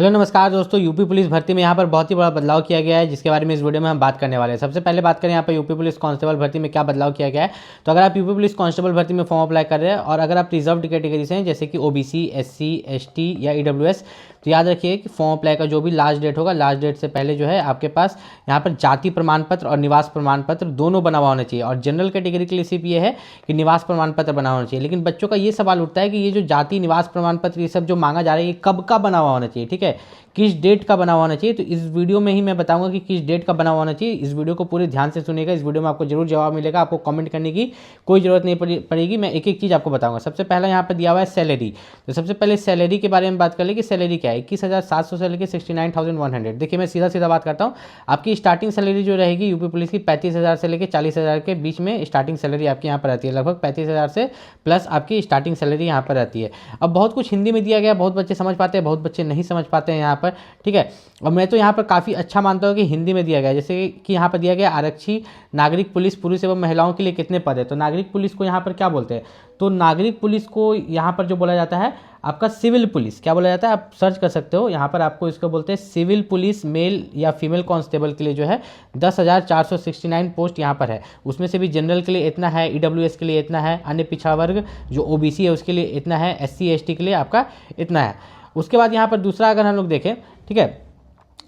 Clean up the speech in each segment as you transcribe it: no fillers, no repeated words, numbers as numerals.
Hello नमस्कार दोस्तों। UP police भर्ती में यहाँ पर बहुत ही बड़ा बदलाव किया गया है, जिसके बारे में इस वीडियो में हम बात करने वाले हैं। सबसे पहले बात करें यहाँ पर यूपी पुलिस कांस्टेबल भर्ती में क्या बदलाव किया गया है। तो अगर आप यूपी पुलिस कांस्टेबल भर्ती में फॉर्म अप्लाई कर रहे हैं और अगर आप रिजर्व्ड कैटेगरी से हैं जैसे कि ओबीसी, एससी, एसटी या ईडब्ल्यूएस, तो याद रखिए कि फॉर्म अप्लाई का जो भी लास्ट डेट होगा, लास्ट डेट से पहले जो है आपके पास यहाँ पर जाति प्रमाण पत्र और निवास प्रमाण पत्र दोनों बना हुआ होना चाहिए। और जनरल कैटेगरी के लिए सिर्फ ये है कि निवास प्रमाण पत्र बना होना चाहिए। लेकिन बच्चों का ये सवाल उठता है कि ये जो जाति, निवास प्रमाण पत्र, ये सब जो मांगा जा रहा है, ये कब का बना हुआ होना चाहिए, ठीक है, किस डेट का बना हुआ होना चाहिए। तो इस वीडियो में ही मैं बताऊंगा कि किस डेट का बना हुआ होना चाहिए। इस वीडियो को पूरे ध्यान से सुनिएगा। इस वीडियो में आपको जरूर जवाब मिलेगा, आपको कमेंट करने की कोई जरूरत नहीं पड़ेगी। मैं एक एक चीज़ आपको बताऊंगा। सबसे पहला यहाँ पर दिया हुआ है सैलरी। तो सबसे पहले सैलरी के बारे में बात कर ले कि सैलरी क्या है। 21,700 से लेकर 69,100। देखिए मैं सीधा सीधा बात करता हूँ। आपकी स्टार्टिंग सैलरी जो रहेगी यूपी पुलिस की 35,000 से लेकर 40,000 के बीच में स्टार्टिंग सैलरी आपकी यहाँ पर रहती है। लगभग 35,000 से प्लस आपकी स्टार्टिंग सैलरी यहाँ पर रहती है। अब बहुत कुछ हिंदी में दिया गया, बहुत बच्चे समझ पाते हैं, बहुत बच्चे नहीं समझ पाते हैं यहाँ पर, ठीक है। और मैं तो यहाँ पर काफ़ी अच्छा मानता हूँ कि हिंदी में दिया गया है। जैसे कि यहाँ पर दिया गया आरक्षी नागरिक पुलिस पुरुष एवं महिलाओं के लिए कितने पद है। तो नागरिक पुलिस को यहाँ पर क्या बोलते हैं, तो नागरिक पुलिस को यहाँ पर जो बोला जाता है आपका सिविल पुलिस। क्या बोला जाता है, आप सर्च कर सकते हो। यहाँ पर आपको इसको बोलते हैं सिविल पुलिस। मेल या फीमेल कांस्टेबल के लिए जो है 10,469 पोस्ट यहाँ पर है। उसमें से भी जनरल के लिए इतना है, ईडब्ल्यूएस के लिए इतना है, अन्य पिछड़ा वर्ग जो ओबीसी है उसके लिए इतना है, एससी एसटी के लिए आपका इतना है। उसके बाद यहाँ पर दूसरा अगर हम लोग देखें, ठीक है,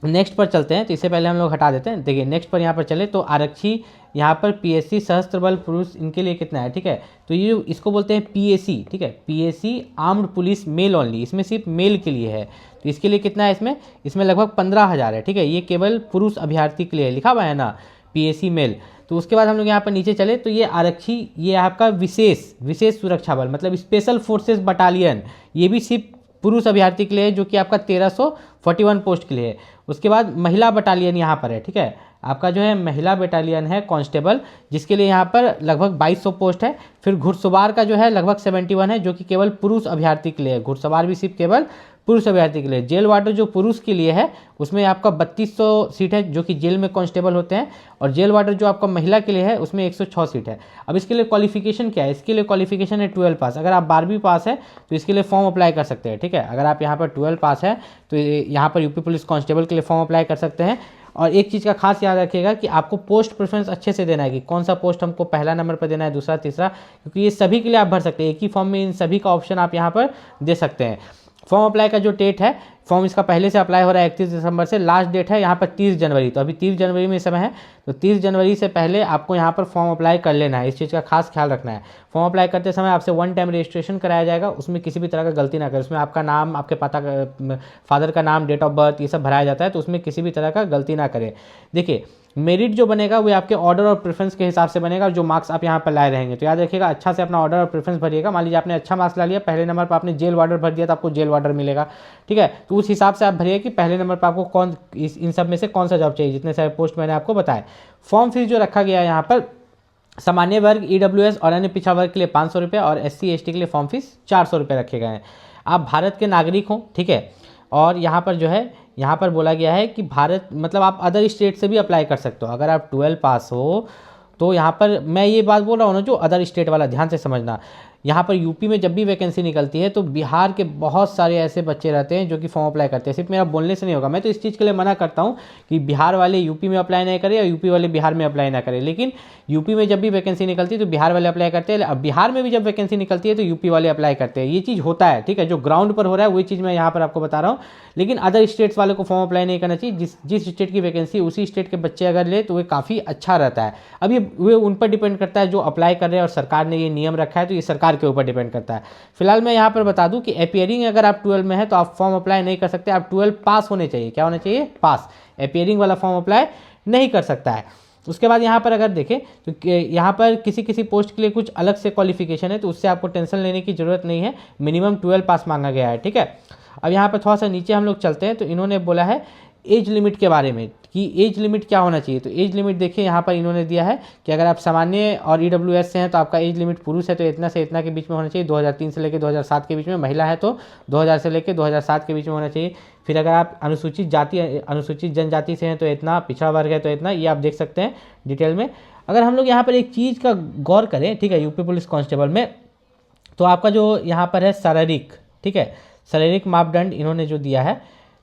नेक्स्ट पर चलते हैं। तो इससे पहले हम लोग हटा देते हैं। देखिए नेक्स्ट पर यहाँ पर चले तो आरक्षी यहाँ पर पीएससी सशस्त्र बल पुरुष इनके लिए कितना है, ठीक है। तो ये इसको बोलते हैं पीएसी, ठीक है, PAC armed police male only. इसमें सिर्फ मेल के लिए है। तो इसके लिए कितना है, इसमें लगभग 15,000 है, ठीक है। ये केवल पुरुष अभ्यर्थी के लिए लिखा हुआ है ना, पीएसी मेल। तो उसके बाद हम लोग यहाँ पर नीचे चले तो ये आरक्षी, ये आपका विशेष सुरक्षा बल मतलब स्पेशल फोर्सेस बटालियन, ये भी सिर्फ पुरुष अभ्यर्थी के लिए है, जो कि आपका 1341 पोस्ट के लिए है। उसके बाद महिला बटालियन यहाँ पर है, ठीक है, आपका जो है महिला बटालियन है कांस्टेबल, जिसके लिए यहाँ पर लगभग 2200 पोस्ट है। फिर घुड़सवार का जो है लगभग 71 है, जो कि केवल पुरुष अभ्यर्थी के लिए है। घुड़सवार भी सिर्फ केवल पुरुष अभ्यर्थी के लिए। जेल वार्डर जो पुरुष के लिए है उसमें आपका 3200 सीट है, जो कि जेल में कांस्टेबल होते हैं। और जेल वार्डर जो आपका महिला के लिए है उसमें 106 सीट है। अब इसके लिए क्वालिफिकेशन क्या है, इसके लिए क्वालिफिकेशन है 12 पास। अगर आप 12वीं पास है तो इसके लिए फॉर्म अप्लाई कर सकते हैं, ठीक है। अगर आप यहाँ पर 12 पास है तो यहाँ पर यूपी पुलिस कांस्टेबल के लिए फॉर्म अप्लाई कर सकते हैं। और एक चीज़ का खास याद रखिएगा कि आपको पोस्ट प्रेफरेंस अच्छे से देना है कि कौन सा पोस्ट हमको पहला नंबर पर देना है, दूसरा, तीसरा, क्योंकि ये सभी के लिए आप भर सकते हैं। एक ही फॉर्म में इन सभी का ऑप्शन आप यहाँ पर दे सकते हैं। फॉर्म अप्लाई का जो डेट है, फॉर्म इसका पहले से अप्लाई हो रहा है 31 दिसंबर से। लास्ट डेट है यहाँ पर 30 जनवरी। तो अभी 30 जनवरी में समय है, तो 30 जनवरी से पहले आपको यहाँ पर फॉर्म अप्लाई कर लेना है। इस चीज़ का खास ख्याल रखना है। फॉर्म अप्लाई करते समय आपसे 1 टाइम रजिस्ट्रेशन कराया जाएगा, उसमें किसी भी तरह का गलती ना करें। उसमें आपका नाम, आपके फादर का नाम, डेट ऑफ बर्थ, ये सब भराया जाता है, तो उसमें किसी भी तरह का गलती ना करें। देखिए मेरिट जो बनेगा वो आपके ऑर्डर और प्रेफरेंस के हिसाब से बनेगा, जो मार्क्स आप यहाँ पर लाए रहेंगे। तो याद रखिएगा अच्छा से अपना ऑर्डर और प्रेफरेंस भरिएगा। मान लीजिए आपने अच्छा मार्क्स ला लिया, पहले नंबर पर आपने जेल वार्डर भर दिया तो आपको जेल वार्डर मिलेगा, ठीक है। तो उस हिसाब से आप भरिए कि पहले नंबर पर आपको कौन इन सब में से कौन सा जॉब चाहिए, जितने सारे पोस्ट मैंने आपको बताए। फॉर्म फीस जो रखा गया है यहाँ पर, सामान्य वर्ग, ईडब्ल्यूएस और अन्य पिछड़ा वर्ग के लिए 500 रुपये और एससी एसटी के लिए फॉर्म फीस 400 रुपये रखे गए हैं। आप भारत के नागरिक हो, ठीक है। और यहाँ पर जो है, यहाँ पर बोला गया है कि भारत मतलब आप अदर स्टेट से भी अप्लाई कर सकते हो। अगर आप 12 पास हो तो यहाँ पर मैं ये बात बोल रहा हूँ ना, जो अदर स्टेट वाला ध्यान से समझना। यहाँ पर यूपी में जब भी वैकेंसी निकलती है तो बिहार के बहुत सारे ऐसे बच्चे रहते हैं जो कि फॉर्म अप्लाई करते हैं। सिर्फ मेरा बोलने से नहीं होगा। मैं तो इस चीज़ के लिए मना करता हूँ कि बिहार वाले यूपी में अप्लाई नहीं करें या यूपी वाले बिहार में अप्लाई ना करें। लेकिन यूपी में जब भी वैकेंसी निकलती है तो बिहार वाले अप्लाई करते हैं, अब बिहार में भी जब वैकेंसी निकलती है तो यूपी वाले अप्लाई करते हैं। ये चीज़ होता है, ठीक है। जो ग्राउंड पर हो रहा है वही चीज़ मैं यहाँ पर आपको बता रहा हूँ। लेकिन अदर स्टेट्स वाले को फॉर्म अप्लाई नहीं करना चाहिए। जिस स्टेट की वैकेंसी उसी स्टेट के बच्चे अगर ले तो वो काफ़ी अच्छा रहता है। अब ये उन पर डिपेंड करता है जो अप्लाई कर रहे हैं, और सरकार ने ये नियम रखा है तो ये सरकार के ऊपर डिपेंड करता है। फिलहाल मैं यहाँ पर बता दूं कि अपीयरिंग अगर आप 12 में है तो आप फॉर्म अप्लाई नहीं कर सकते। आप 12 पास होने चाहिए। क्या होना चाहिए, पास। अपीयरिंग वाला फॉर्म अप्लाई नहीं कर सकता है। उसके बाद यहाँ पर अगर देखें तो यहाँ पर किसी किसी पोस्ट के लिए कुछ अलग से क्वालिफिकेशन है, तो उससे आपको टेंशन लेने की जरूरत नहीं है। मिनिमम 12 पास मांगा गया है, ठीक है। अब यहाँ पर थोड़ा सा नीचे हम लोग चलते हैं तो इन्होंने बोला है एज लिमिट के बारे में कि एज लिमिट क्या होना चाहिए। तो एज लिमिट देखिए यहाँ पर इन्होंने दिया है कि अगर आप सामान्य और ईडब्ल्यूएस से हैं तो आपका एज लिमिट पुरुष है तो इतना से इतना के बीच में होना चाहिए। 2003 से लेकर 2007 के बीच में। महिला है तो 2000 से लेकर 2007 के बीच में होना चाहिए। फिर अगर आप अनुसूचित जनजाति से हैं तो इतना, पिछड़ा वर्ग है तो इतना, ये आप देख सकते हैं डिटेल में। अगर हम लोग यहाँ पर एक चीज़ का गौर करें, ठीक है, यूपी पुलिस कांस्टेबल में, तो आपका जो यहाँ पर है शारीरिक, ठीक है, शारीरिक मापदंड इन्होंने जो दिया है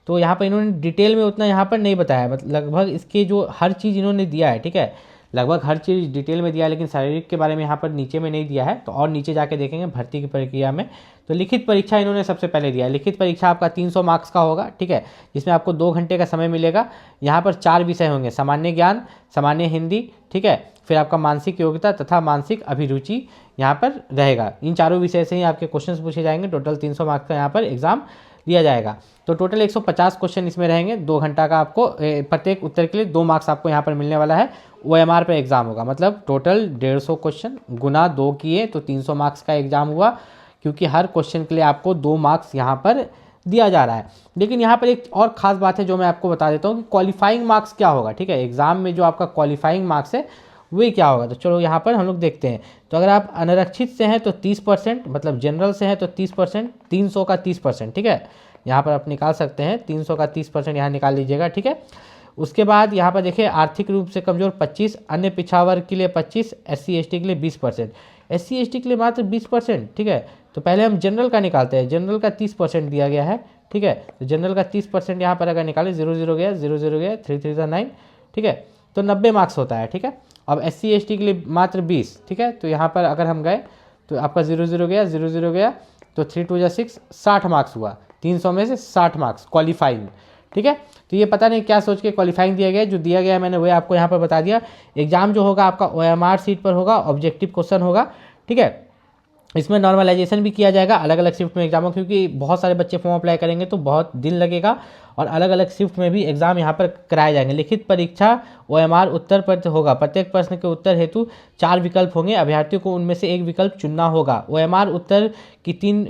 तो यहाँ पर इन्होंने डिटेल में उतना यहाँ पर नहीं बताया, मतलब लगभग इसके जो हर चीज़ इन्होंने दिया है, ठीक है, लगभग हर चीज़ डिटेल में दिया है, लेकिन शारीरिक के बारे में यहाँ पर नीचे में नहीं दिया है। तो और नीचे जाके देखेंगे भर्ती की प्रक्रिया में, तो लिखित परीक्षा इन्होंने सबसे पहले दिया है। लिखित परीक्षा आपका 300 मार्क्स का होगा, ठीक है, जिसमें आपको 2 घंटे का समय मिलेगा। यहाँ पर 4 विषय होंगे, सामान्य ज्ञान, सामान्य हिंदी, ठीक है, फिर आपका मानसिक योग्यता तथा मानसिक अभिरुचि यहाँ पर रहेगा। इन चारों विषय से ही आपके क्वेश्चन पूछे जाएंगे। टोटल 300 मार्क्स का यहाँ पर एग्जाम लिया जाएगा। तो टोटल 150 क्वेश्चन इसमें रहेंगे। 2 घंटा का आपको प्रत्येक उत्तर के लिए 2 मार्क्स आपको यहाँ पर मिलने वाला है। OMR पे एग्जाम होगा, मतलब टोटल 150 क्वेश्चन गुना 2 किए तो 300 मार्क्स का एग्जाम हुआ, क्योंकि हर क्वेश्चन के लिए आपको 2 मार्क्स यहाँ पर दिया जा रहा है। लेकिन यहाँ पर एक और ख़ास बात है जो मैं आपको बता देता हूँ कि क्वालिफाइंग मार्क्स क्या होगा, ठीक है, एग्जाम में जो आपका क्वालिफाइंग मार्क्स है वही क्या होगा। तो चलो यहाँ पर हम लोग देखते हैं। तो अगर आप अनारक्षित से हैं तो 30%, मतलब जनरल से हैं तो 30%, 300 का 30%, ठीक है, यहाँ पर आप निकाल सकते हैं 300 का 30% यहाँ निकाल लीजिएगा, ठीक है। उसके बाद यहाँ पर देखिए आर्थिक रूप से कमजोर 25, अन्य पिछड़ा वर्ग के लिए 25, SC ST के लिए 20%, SC ST के लिए मात्र 20%, ठीक है। तो पहले हम जनरल का निकालते हैं। जनरल का 30% दिया गया है, ठीक है, तो जनरल का 30% यहाँ पर अगर निकालें 0 गया, 0 गया, 3 3 9, ठीक है, तो 90 मार्क्स होता है, ठीक है। अब SC ST के लिए मात्र 20, ठीक है, तो यहाँ पर अगर हम गए तो आपका 0 गया, 0 गया, तो 3 2 6, 60 मार्क्स हुआ। 300 में से 60 मार्क्स क्वालिफाइंग, ठीक है। तो ये पता नहीं क्या सोच के क्वालिफाइंग दिया गया है, जो दिया गया है मैंने वही आपको यहाँ पर बता दिया। एग्जाम जो होगा आपका OMR सीट पर होगा, ऑब्जेक्टिव क्वेश्चन होगा, ठीक है। इसमें नॉर्मलाइजेशन भी किया जाएगा अलग अलग शिफ्ट में एग्जामों, क्योंकि बहुत सारे बच्चे फॉर्म अप्लाई करेंगे तो बहुत दिन लगेगा, और अलग अलग शिफ्ट में भी एग्जाम यहाँ पर कराए जाएंगे। लिखित परीक्षा OMR उत्तर पत्र होगा। प्रत्येक प्रश्न के उत्तर हेतु 4 विकल्प होंगे, अभ्यर्थियों को उनमें से एक विकल्प चुनना होगा। OMR उत्तर की 3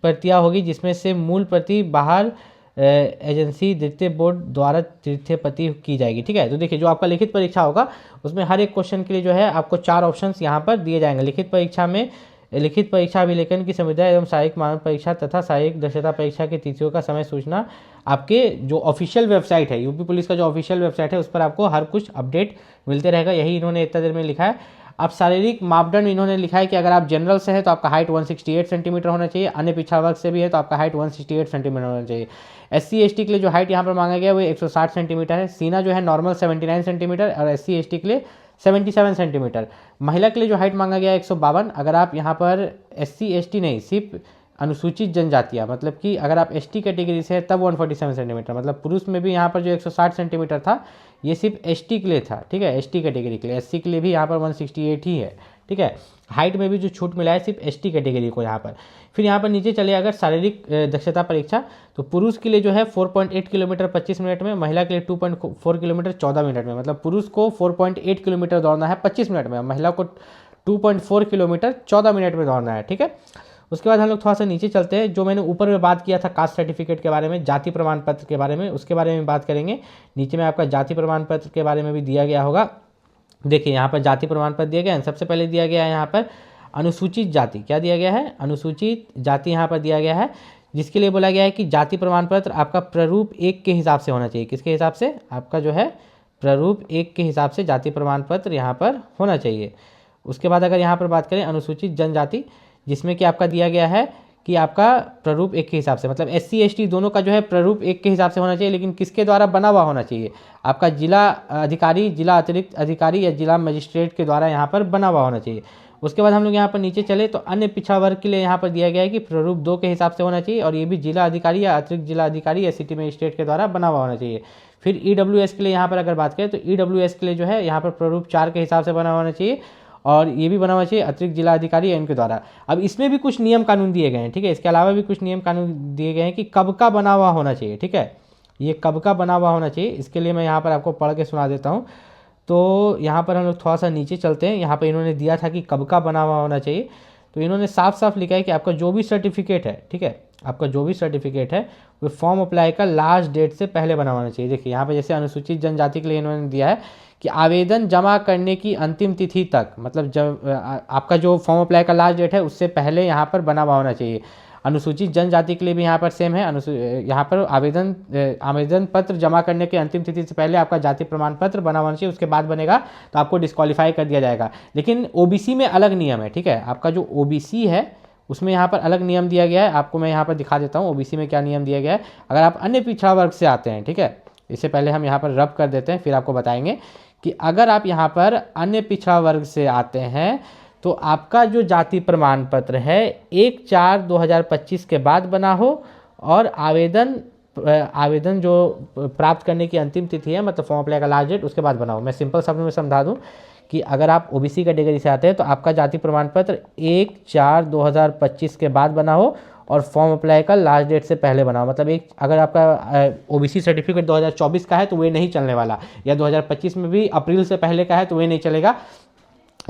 प्रतियाँ होगी, जिसमें से मूल प्रति बाहर एजेंसी द्वितीय बोर्ड द्वारा तृतीय प्रति की जाएगी, ठीक है। तो देखिए जो आपका लिखित परीक्षा होगा उसमें हर एक क्वेश्चन के लिए जो है आपको 4 ऑप्शंस यहाँ पर दिए जाएंगे। लिखित परीक्षा में लिखित परीक्षा अभिलेखन की संविदा एवं शारीरिक मानव परीक्षा तथा शारीरिक दक्षता परीक्षा की तिथियों का समय सूचना आपके जो ऑफिशियल वेबसाइट है, यूपी पुलिस का जो ऑफिशियल वेबसाइट है उस पर आपको हर कुछ अपडेट मिलते रहेगा। यही इन्होंने इतना देर में लिखा है। अब शारीरिक मापदंड इन्होंने लिखा है कि अगर आप जनरल से है तो आपका हाइट 168 सेंटीमीटर होना चाहिए, अन्य पिछड़ा वर्ग से भी है तो आपका हाइट 168 सेंटीमीटर होना चाहिए। SC ST के लिए जो हाइट यहाँ पर मांगा गया वो 160 सेंटीमीटर है। सीना जो है नॉर्मल 79 सेंटीमीटर और SC ST के लिए 77 सेंटीमीटर। महिला के लिए जो हाइट मांगा गया है 152। अगर आप यहाँ पर SC ST नहीं, सिर्फ अनुसूचित जनजातियाँ, मतलब कि अगर आप ST कैटेगरी से है तब 147 सेंटीमीटर, मतलब पुरुष में भी यहाँ पर जो 160 सेंटीमीटर था ये सिर्फ ST के लिए था, ठीक है, ST कैटेगरी के लिए। SC के लिए भी यहाँ पर 168 ही है, ठीक है। हाइट में भी जो छूट मिला है सिर्फ ST कैटेगरी को यहाँ पर। फिर यहाँ पर नीचे चले अगर शारीरिक दक्षता परीक्षा, तो पुरुष के लिए जो है 4.8 किलोमीटर 25 मिनट में, महिला के लिए 2.4 किलोमीटर 14 मिनट में, मतलब पुरुष को 4.8 किलोमीटर दौड़ना है 25 मिनट में, महिला को 2.4 किलोमीटर 14 मिनट में दौड़ना है, ठीक है। उसके बाद हम लोग थोड़ा सा नीचे चलते हैं। जो मैंने ऊपर में बात किया था कास्ट सर्टिफिकेट के बारे में, जाति प्रमाण पत्र के बारे में, उसके बारे में बात करेंगे। नीचे में आपका जाति प्रमाण पत्र के बारे में भी दिया गया होगा। देखिए यहाँ पर जाति प्रमाण पत्र दिया गया है। सबसे पहले दिया गया है यहाँ पर अनुसूचित जाति। क्या दिया गया है? अनुसूचित जाति यहाँ पर दिया गया है, जिसके लिए बोला गया है कि जाति प्रमाण पत्र आपका प्रारूप 1 के हिसाब से होना चाहिए। किसके हिसाब से? आपका जो है प्रारूप 1 के हिसाब से जाति प्रमाण पत्र यहाँ पर होना चाहिए। उसके बाद अगर यहाँ पर बात करें अनुसूचित जनजाति, जिसमें कि आपका दिया गया है कि आपका प्रारूप 1 के हिसाब से, मतलब SC ST दोनों का जो है प्रारूप 1 के हिसाब से होना चाहिए, लेकिन किसके द्वारा बना हुआ होना चाहिए? आपका जिला अधिकारी, जिला अतिरिक्त अधिकारी या जिला मजिस्ट्रेट के द्वारा यहाँ पर बना हुआ होना चाहिए। उसके बाद हम लोग यहाँ पर नीचे चले तो अन्य पिछड़ा वर्ग के लिए यहाँ पर दिया गया है कि प्रारूप 2 के हिसाब से होना चाहिए, और ये भी जिला अधिकारी या अतिरिक्त जिला अधिकारी या सिटी मजिस्ट्रेट के द्वारा बना हुआ होना चाहिए। फिर EWS के लिए यहाँ पर अगर बात करें तो EWS के लिए जो है यहाँ पर प्रारूप 4 के हिसाब से बना होना चाहिए, और ये भी बना हुआ चाहिए अतिरिक्त जिला अधिकारी या इनके द्वारा। अब इसमें भी कुछ नियम कानून दिए गए हैं, ठीक है। इसके अलावा भी कुछ नियम कानून दिए गए हैं कि कब का बना हुआ होना चाहिए, ठीक है। ये कब का बना हुआ होना चाहिए, इसके लिए मैं यहाँ पर आपको पढ़ के सुना देता हूँ। तो यहाँ पर हम लोग थोड़ा सा नीचे चलते हैं। यहाँ पर इन्होंने दिया था कि कब का बना हुआ होना चाहिए, तो इन्होंने साफ साफ लिखा है कि आपका जो भी सर्टिफिकेट है, ठीक है, आपका जो भी सर्टिफिकेट है वो फॉर्म अप्लाई का लास्ट डेट से पहले बना होना चाहिए। देखिए यहाँ पर जैसे अनुसूचित जनजाति के लिए इन्होंने दिया है कि आवेदन जमा करने की अंतिम तिथि तक, मतलब जब आपका जो फॉर्म अप्लाई का लास्ट डेट है उससे पहले यहाँ पर बना हुआ होना चाहिए। अनुसूचित जनजाति के लिए भी यहाँ पर सेम है। यहाँ पर आवेदन पत्र जमा करने की अंतिम तिथि से पहले आपका जाति प्रमाण पत्र बना होना चाहिए, उसके बाद बनेगा तो आपको डिस्क्वालीफाई कर दिया जाएगा। लेकिन OBC में अलग नियम है, ठीक है। आपका जो OBC है उसमें यहाँ पर अलग नियम दिया गया है, आपको मैं यहाँ पर दिखा देता हूँ ओबीसी में क्या नियम दिया गया है। अगर आप अन्य पिछड़ा वर्ग से आते हैं, ठीक है, इससे पहले हम यहाँ पर रब कर देते हैं, फिर आपको बताएंगे कि अगर आप यहाँ पर अन्य पिछड़ा वर्ग से आते हैं तो आपका जो जाति प्रमाण पत्र है 1/4/2025 के बाद बना हो, और आवेदन जो प्राप्त करने की अंतिम तिथि है, मतलब फॉर्म अप्लाई का लास्ट डेट, उसके बाद बना हो। मैं सिंपल शब्द में समझा दूं कि अगर आप ओबीसी कैटेगरी से आते हैं तो आपका जाति प्रमाण पत्र 1/4/2025 के बाद बना हो और फॉर्म अप्लाई का लास्ट डेट से पहले बना हो। मतलब अगर आपका ओबीसी सर्टिफिकेट 2024 का है तो वे नहीं चलने वाला, या 2025 में भी अप्रैल से पहले का है तो वे नहीं चलेगा,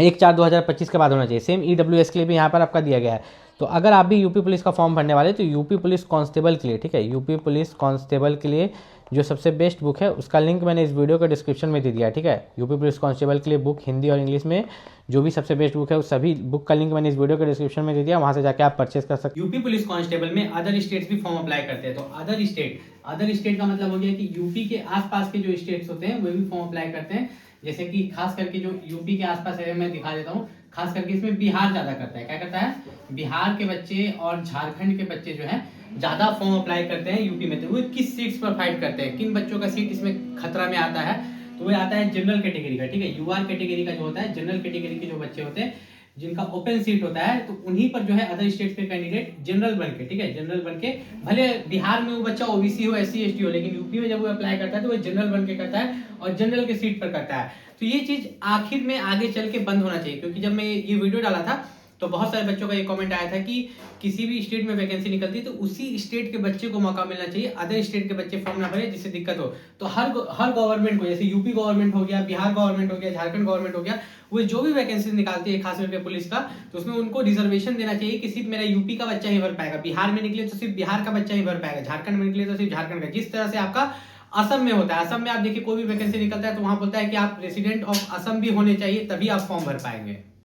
1/4/2025 के बाद होना चाहिए। सेम ईडब्ल्यूएस के लिए भी यहाँ पर आपका दिया गया है। तो अगर आप भी यूपी पुलिस का फॉर्म भरने वाले तो यूपी पुलिस कांस्टेबल के लिए, ठीक है, यूपी पुलिस कांस्टेबल के लिए जो सबसे बेस्ट बुक है उसका लिंक मैंने इस वीडियो के डिस्क्रिप्शन में दे दिया है, ठीक है। यूपी पुलिस कांस्टेबल के लिए बुक हिंदी और इंग्लिश में जो भी सबसे बेस्ट बुक है उस सभी बुक का लिंक मैंने इस वीडियो के डिस्क्रिप्शन में दे दिया, वहां से जाकर आप परचेस कर सकते हैं। यूपी पुलिस कांस्टेबल में अदर स्टेट्स भी फॉर्म अप्लाई करते हैं। तो अदर स्टेट का मतलब हो गया कि यूपी के आसपास के जो स्टेट्स होते हैं वे भी फॉर्म अप्लाई करते हैं। जैसे कि खास करके जो यूपी के आसपास है मैं दिखा देता हूँ, खास करके इसमें बिहार ज्यादा करता है। क्या करता है? बिहार के बच्चे और झारखंड के बच्चे जो है ज्यादा फॉर्म अप्लाई करते हैं यूपी में। तो वो किस सीट्स पर फाइट करते हैं, किन बच्चों का सीट इसमें खतरा में आता है, तो वो आता है जनरल कैटेगरी का, ठीक है। यूआर कैटेगरी का जो होता है, जनरल कैटेगरी के जो बच्चे होते हैं जिनका ओपन सीट होता है, तो उन्हीं पर जो है अदर स्टेट के कैंडिडेट जनरल बन के, ठीक है, जनरल बन के, भले बिहार में वो बच्चा ओबीसी हो, एससी एसटी हो, लेकिन यूपी में जब वो अप्लाई करता है तो वो जनरल बन के करता है और जनरल के सीट पर करता है। तो ये चीज आखिर में आगे चल के बंद होना चाहिए, क्योंकि जब मैं ये वीडियो डाला था तो बहुत सारे बच्चों का ये कमेंट आया था कि किसी भी स्टेट में वैकेंसी निकलती है तो उसी स्टेट के बच्चे को मौका मिलना चाहिए, अदर स्टेट के बच्चे फॉर्म ना भरे जिससे दिक्कत हो। तो हर गवर्नमेंट को, जैसे यूपी गवर्नमेंट हो गया, बिहार गवर्नमेंट हो गया, झारखंड गवर्नमेंट हो गया, वो जो भी वैकेंसी निकालती है खास करके पुलिस का, तो उसमें उनको रिजर्वेशन देना चाहिए कि सिर्फ मेरा यूपी का बच्चा ही भर पाएगा, बिहार में निकले तो सिर्फ बिहार का बच्चा ही भर पाएगा, झारखंड में निकले तो सिर्फ झारखंड का। जिस तरह से आपका असम में होता है, असम में आप देखिए कोई भी वैकेंसी निकलता है तो वहां बोलता है कि आप रेसिडेंट ऑफ असम भी होने चाहिए, तभी आप फॉर्म भर पाएंगे।